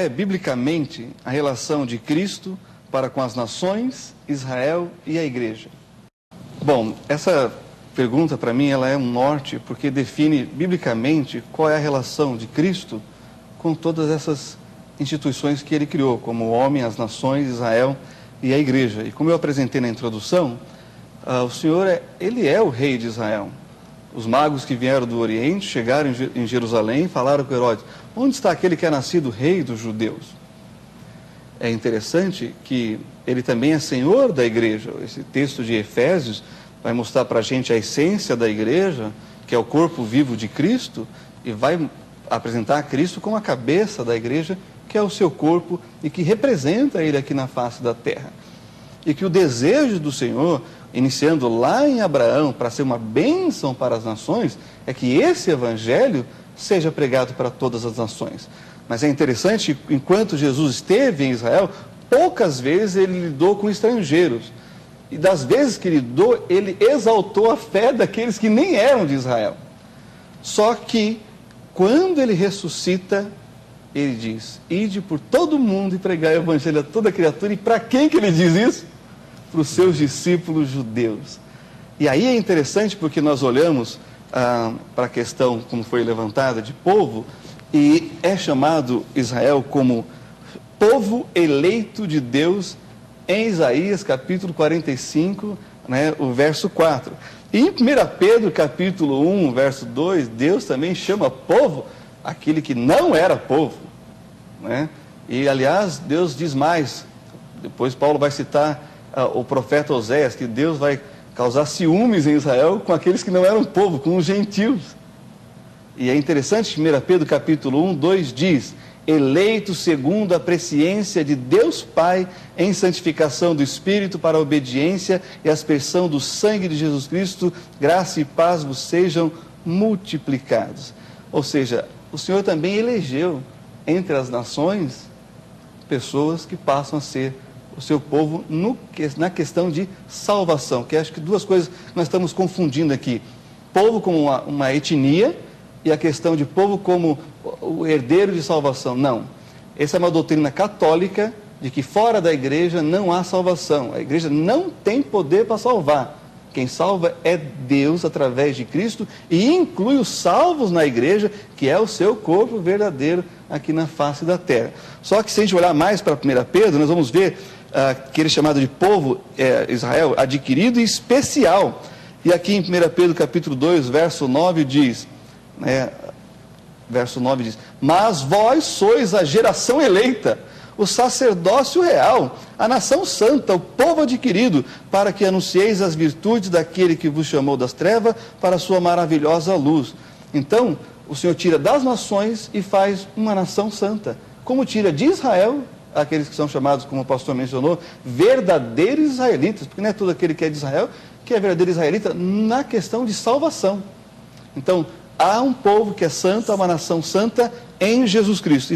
é, biblicamente, a relação de Cristo para com as nações, Israel e a igreja? Bom, essa pergunta para mim ela é um norte, porque define biblicamente qual é a relação de Cristo com todas essas instituições que ele criou, como o homem, as nações, Israel e a igreja. E como eu apresentei na introdução, o Senhor, ele é o rei de Israel. Os magos que vieram do Oriente chegaram em Jerusalém e falaram com Herodes: onde está aquele que é nascido rei dos judeus? É interessante que ele também é senhor da igreja. Esse texto de Efésios vai mostrar para a gente a essência da igreja, que é o corpo vivo de Cristo, e vai apresentar Cristo como a cabeça da igreja, que é o seu corpo e que representa ele aqui na face da terra. E que o desejo do Senhor, iniciando lá em Abraão, para ser uma bênção para as nações, é que esse evangelho seja pregado para todas as nações. Mas é interessante, enquanto Jesus esteve em Israel, poucas vezes ele lidou com estrangeiros. E das vezes que lidou, ele exaltou a fé daqueles que nem eram de Israel. Só que, quando ele ressuscita, ele diz: ide por todo mundo e pregai o evangelho a toda criatura. E para quem que ele diz isso? Para os seus discípulos judeus. E aí é interessante porque nós olhamos para a questão, como foi levantada, de povo, e é chamado Israel como povo eleito de Deus em Isaías capítulo 45, o verso 4. E em 1 Pedro capítulo 1, verso 2, Deus também chama povo aquele que não era povo. E aliás, Deus diz mais. Depois Paulo vai citar o profeta Oséias, que Deus vai causar ciúmes em Israel com aqueles que não eram povo, com os gentios. E é interessante, 1 Pedro capítulo 1, 2 diz: eleito segundo a presciência de Deus Pai, em santificação do Espírito para a obediência e aspersão do sangue de Jesus Cristo, graça e paz vos sejam multiplicados. Ou seja, o Senhor também elegeu entre as nações pessoas que passam a ser o seu povo na questão de salvação, que acho que duas coisas que nós estamos confundindo aqui: povo como uma etnia e a questão de povo como o herdeiro de salvação. Não, essa é uma doutrina católica de que fora da igreja não há salvação. A igreja não tem poder para salvar. Quem salva é Deus através de Cristo, e inclui os salvos na igreja, que é o seu corpo verdadeiro aqui na face da terra. Só que se a gente olhar mais para 1 Pedro, nós vamos ver que ele é chamado de povo Israel adquirido e especial. E aqui em 1 Pedro capítulo 2, verso 9 diz, verso 9 diz: mas vós sois a geração eleita, o sacerdócio real, a nação santa, o povo adquirido, para que anuncieis as virtudes daquele que vos chamou das trevas para a sua maravilhosa luz. Então, o Senhor tira das nações e faz uma nação santa. Como tira de Israel aqueles que são chamados, como o pastor mencionou, verdadeiros israelitas, porque não é todo aquele que é de Israel que é verdadeiro israelita na questão de salvação. Então, há um povo que é santo, há uma nação santa em Jesus Cristo.